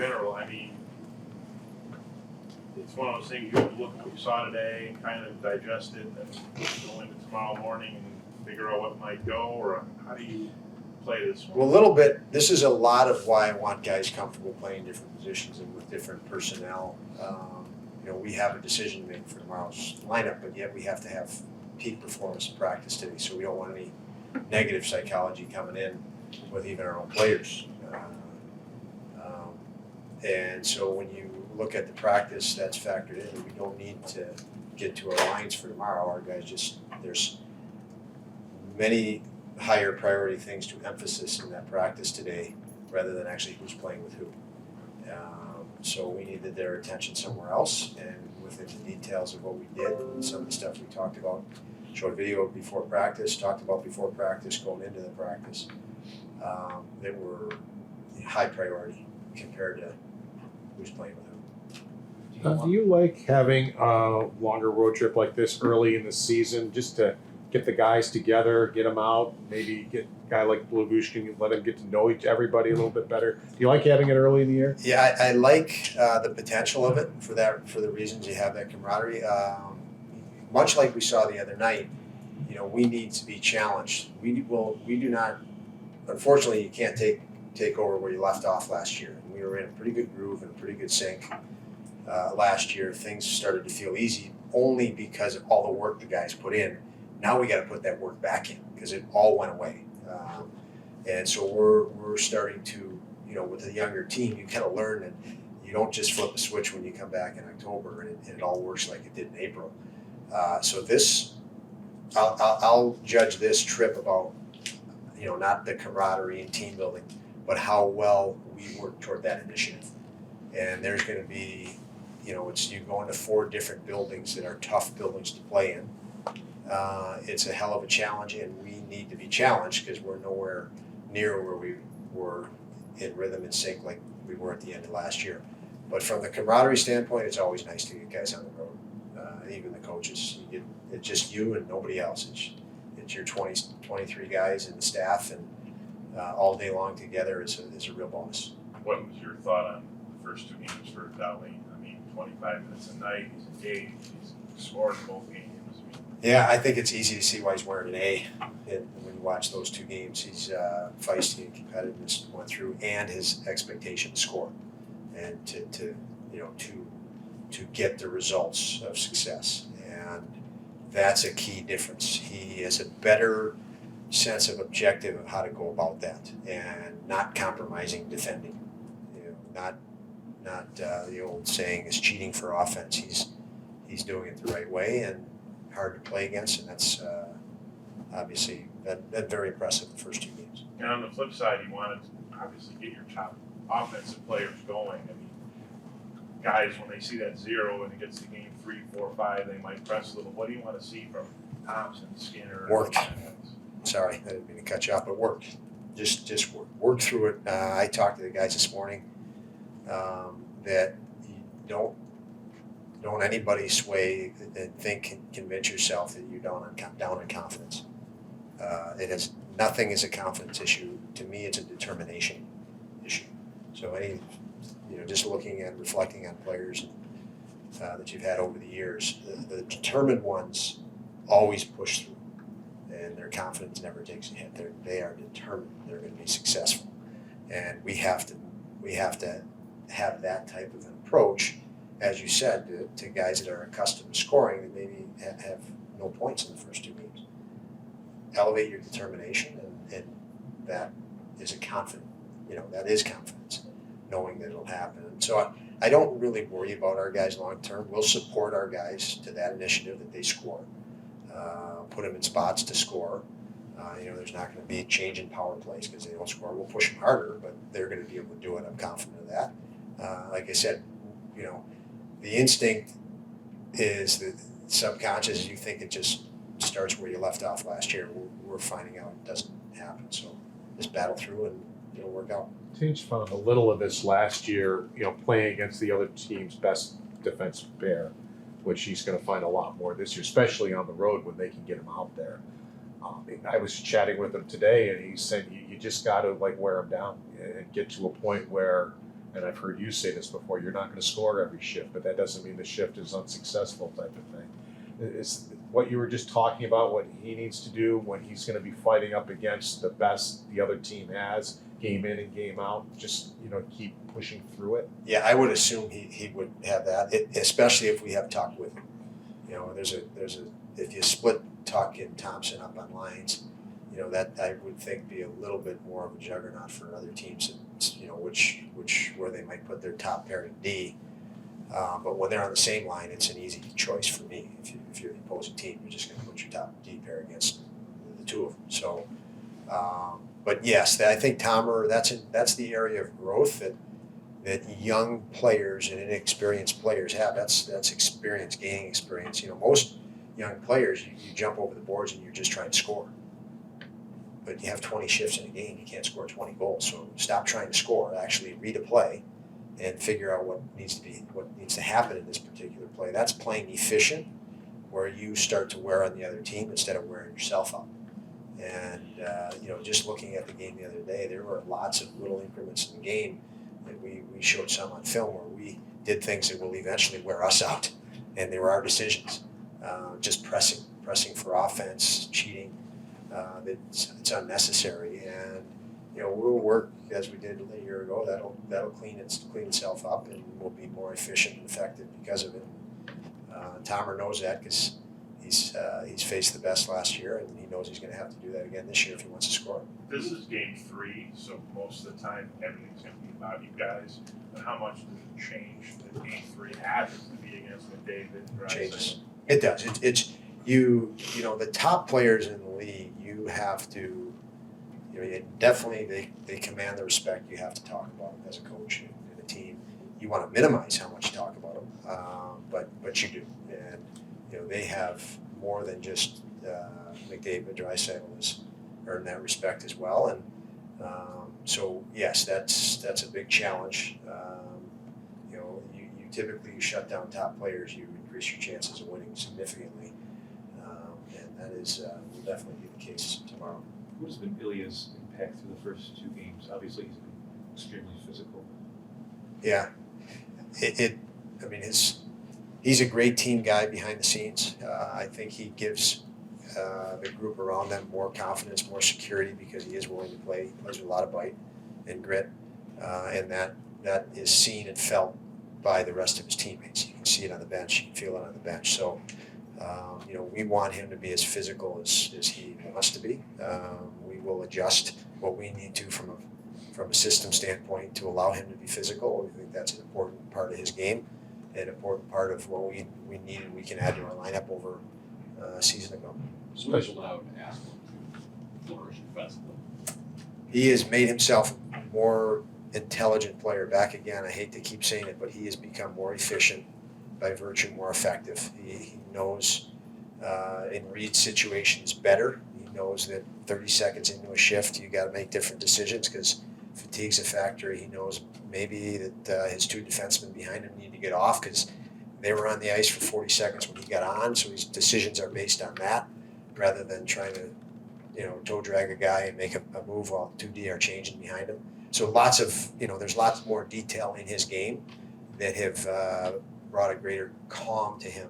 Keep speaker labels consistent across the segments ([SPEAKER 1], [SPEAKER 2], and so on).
[SPEAKER 1] general, I mean, it's one of those things you have to look at what you saw today and kind of digest it and then go into tomorrow morning and figure out what might go, or how do you play this one?
[SPEAKER 2] Well, a little bit. This is a lot of why I want guys comfortable playing different positions and with different personnel. We have a decision to make for tomorrow's lineup, but yet we have to have peak performance in practice today, so we don't want any negative psychology coming in with even our own players. And so when you look at the practice, that's factored in. We don't need to get to our lines for tomorrow. Our guys there's many higher priority things to emphasis in that practice today rather than actually who's playing with who. So we needed their attention somewhere else, and within the details of what we did and some of the stuff we talked about, showed video before practice, talked about before practice, going into the practice, that were high priority compared to who's playing with who.
[SPEAKER 3] Do you like having a longer road trip like this early in the season just to get the guys together, get them out, maybe get a guy like Blavushkin, let him get to know everybody a little bit better? Do you like having it early in the year?
[SPEAKER 2] Yeah, I like the potential of it for the reasons you have that camaraderie. Much like we saw the other night, we need to be challenged. We do not. Unfortunately, you can't take over where you left off last year. We were in a pretty good groove and a pretty good sync last year. Things started to feel easy only because of all the work the guys put in. Now we got to put that work back in because it all went away. And so we're starting to, with a younger team, you kind of learn that you don't just flip a switch when you come back in October and it all works like it did in April. So this, I'll judge this trip about, not the camaraderie and team building, but how well we work toward that initiative. And there's going to be, you go into 4 different buildings that are tough buildings to play in. It's a hell of a challenge, and we need to be challenged because we're nowhere near where we were in rhythm and sync like we were at the end of last year. But from the camaraderie standpoint, it's always nice to get guys on the road, even the coaches. It's just you and nobody else. It's your 23 guys and the staff, and all day long together is a real bonus.
[SPEAKER 1] What was your thought on the first 2 games for Dahlin? I mean, 25 minutes a night, he's engaged, he's scored in both games.
[SPEAKER 2] Yeah, I think it's easy to see why he's wearing an A. And when you watch those 2 games, he's feisty and competitiveness went through, and his expectation to score, and to get the results of success, and that's a key difference. He has a better sense of objective of how to go about that, and not compromising defending. Not the old saying is cheating for offense. He's doing it the right way and hard to play against, and that's obviously been very impressive the first 2 games.
[SPEAKER 1] And on the flip side, you want to obviously get your top offensive players going. I mean, guys, when they see that 0 and it gets to game 3, 4, 5, they might press a little. What do you want to see from Thompson, Skinner?
[SPEAKER 2] Work. Sorry, I didn't mean to cut you off, but work. Just work. Work through it. I talked to the guys this morning that you don't anybody sway and think and convince yourself that you're down on confidence. Nothing is a confidence issue. To me, it's a determination issue. So just looking and reflecting on players that you've had over the years, the determined ones always push through, and their confidence never takes a hit. They are determined. They're going to be successful, and we have to have that type of an approach, as you said, to guys that are accustomed to scoring that maybe have no points in the first 2 games. Elevate your determination, and that is that is confidence, knowing that it'll happen. And so I don't really worry about our guys long term. We'll support our guys to that initiative that they score, put them in spots to score. There's not going to be a change in power plays because they don't score. We'll push them harder, but they're going to be able to do it. I'm confident of that. Like I said, the instinct is that subconscious. You think it just starts where you left off last year. We're finding out it doesn't happen. So just battle through and it'll work out.
[SPEAKER 3] Tinch found a little of this last year, playing against the other team's best defensive pair, which he's going to find a lot more this year, especially on the road when they can get him out there. I was chatting with him today, and he said you just got to wear him down and get to a point where and I've heard you say this before, you're not going to score every shift, but that doesn't mean the shift is unsuccessful type of thing. It's what you were just talking about, what he needs to do when he's going to be fighting up against the best the other team has, game in and game out, just, keep pushing through it.
[SPEAKER 2] Yeah, I would assume he would have that, especially if we have Tuck with him. There's a if you split Tuck and Thompson up on lines, that I would think be a little bit more of a juggernaut for other teams. Where they might put their top pair in D. But when they're on the same line, it's an easy choice for me. If you're the opposing team, you're just going to put your top D pair against the two of them. So, but yes, I think Tomer, that's the area of growth that young players and inexperienced players have. That's experience, gaining experience. Most young players, you jump over the boards and you're just trying to score. But you have 20 shifts in a game, you can't score 20 goals. So stop trying to score. Actually, read a play and figure out what needs to happen in this particular play. That's playing efficient, where you start to wear on the other team instead of wearing yourself up. And just looking at the game the other day, there were lots of little increments in the game that we showed some on film where we did things that will eventually wear us out, and they were our decisions. Just pressing for offense, cheating. It's unnecessary, and we'll work as we did a year ago. That'll clean itself up, and we'll be more efficient and effective because of it. Tomer knows that because he's faced the best last year, and he knows he's going to have to do that again this year if he wants to score.
[SPEAKER 1] This is game 3, so most of the time everything's going to be about you guys. But how much does it change that game 3 happens to be against McDavid and
[SPEAKER 2] Changes. It does. It's the top players in the league. You have to, definitely they command the respect you have to talk about as a coach in a team. You want to minimize how much you talk about them, but you do, and they have more than just McDavid. Draisaitl has earned that respect as well, and so yes, that's a big challenge. You typically shut down top players, you increase your chances of winning significantly, and that will definitely be the case tomorrow.
[SPEAKER 4] What has been Ilya's impact through the first 2 games? Obviously, he's been extremely physical.
[SPEAKER 2] Yeah, he's a great team guy behind the scenes. I think he gives the group around them more confidence, more security, because he is willing to play. He plays with a lot of bite and grit, and that is seen and felt by the rest of his teammates. You can see it on the bench, you can feel it on the bench. So, we want him to be as physical as he wants to be. We will adjust what we need to from a system standpoint to allow him to be physical. We think that's an important part of his game, an important part of what we need and we can add to our lineup over a season ago.
[SPEAKER 5] So much allowed to ask him to flourish defensively.
[SPEAKER 2] He has made himself a more intelligent player. Back again, I hate to keep saying it, but he has become more efficient by virtue, more effective. He knows and reads situations better. He knows that 30 seconds into a shift, you got to make different decisions because fatigue's a factor. He knows maybe that his 2 defensemen behind him need to get off because they were on the ice for 40 seconds when he got on. So his decisions are based on that rather than trying to, toe drag a guy and make a move while 2D are changing behind him. So there's lots more detail in his game that have brought a greater calm to him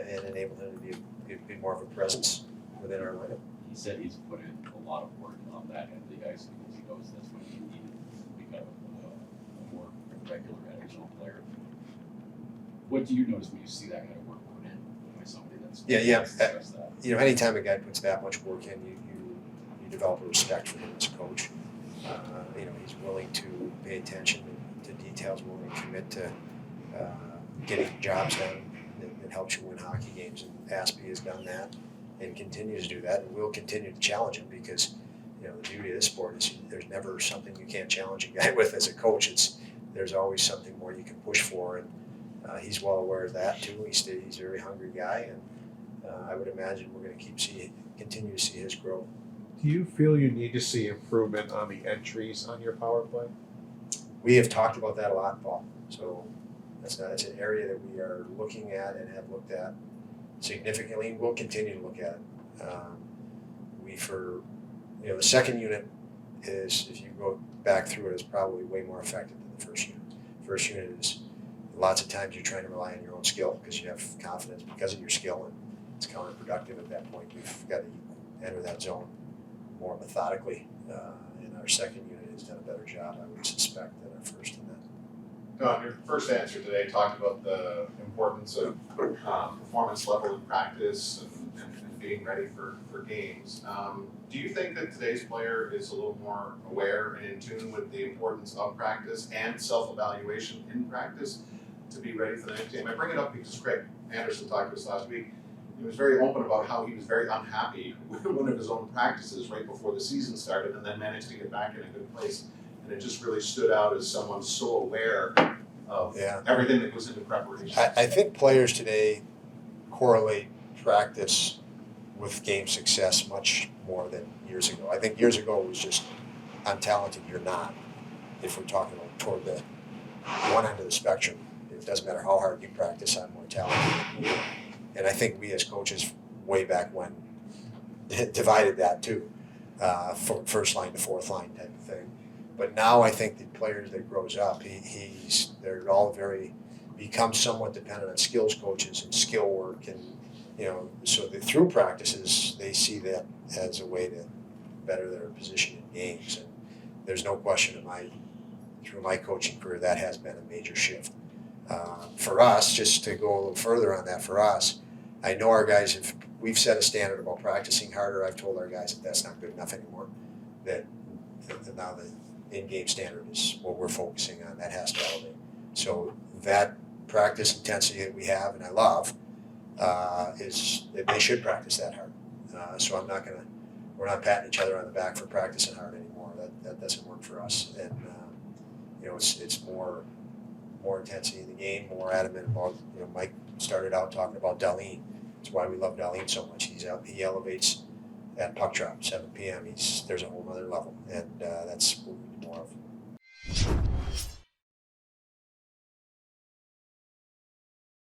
[SPEAKER 2] and enabled him to be more of a presence within our lineup.
[SPEAKER 5] He said he's put in a lot of work on that end of the ice because he knows that's what he needed to become a more regular NHL player. What do you notice when you see that kind of work put in by somebody that's success that?
[SPEAKER 2] Anytime a guy puts that much work in, you develop a respect for him as a coach. He's willing to pay attention to details, willing to commit to getting jobs done that helps you win hockey games. And Aspie has done that and continues to do that, and we'll continue to challenge him because the beauty of this sport is there's never something you can't challenge a guy with as a coach. There's always something more you can push for, and he's well aware of that too. He's a very hungry guy, and I would imagine we're going to continue to see his growth.
[SPEAKER 3] Do you feel you need to see improvement on the entries on your power play?
[SPEAKER 2] We have talked about that a lot, Paul. So that's an area that we are looking at and have looked at significantly, and we'll continue to look at it. The second unit is, if you go back through it, is probably way more effective than the first unit. First unit is lots of times you're trying to rely on your own skill because you have confidence because of your skill, and it's counterproductive at that point. We've got to enter that zone more methodically, and our second unit has done a better job, I would suspect, than our first in that.
[SPEAKER 6] Don, your first answer today talked about the importance of performance level in practice and being ready for games. Do you think that today's player is a little more aware and in tune with the importance of practice and self-evaluation in practice to be ready for the next game? I bring it up because Craig Anderson talked to us last week. He was very open about how he was very unhappy with one of his own practices right before the season started and then managed to get back in a good place. And it just really stood out as someone so aware of everything that goes into preparation.
[SPEAKER 2] I think players today correlate practice with game success much more than years ago. I think years ago it was just, I'm talented, you're not. If we're talking toward the one end of the spectrum, it doesn't matter how hard you practice, I'm more talented than you. And I think we as coaches way back when divided that too, from first line to fourth line type of thing. But now I think the players that grows up, they're all become somewhat dependent on skills coaches and skill work, and so through practices they see that as a way to better their position in games. And there's no question through my coaching career that has been a major shift. For us, just to go a little further on that, for us, I know our guys we've set a standard about practicing harder. I've told our guys that that's not good enough anymore. That now the in-game standard is what we're focusing on. That has to elevate. So that practice intensity that we have and I love is that they should practice that hard. So we're not patting each other on the back for practicing hard anymore. That doesn't work for us. And it's more intensity in the game, more adamant about. Mike started out talking about Dahlin. That's why we love Dahlin so much. He elevates that puck drop, 7 p.m. There's a whole other level, and that's what we need more of.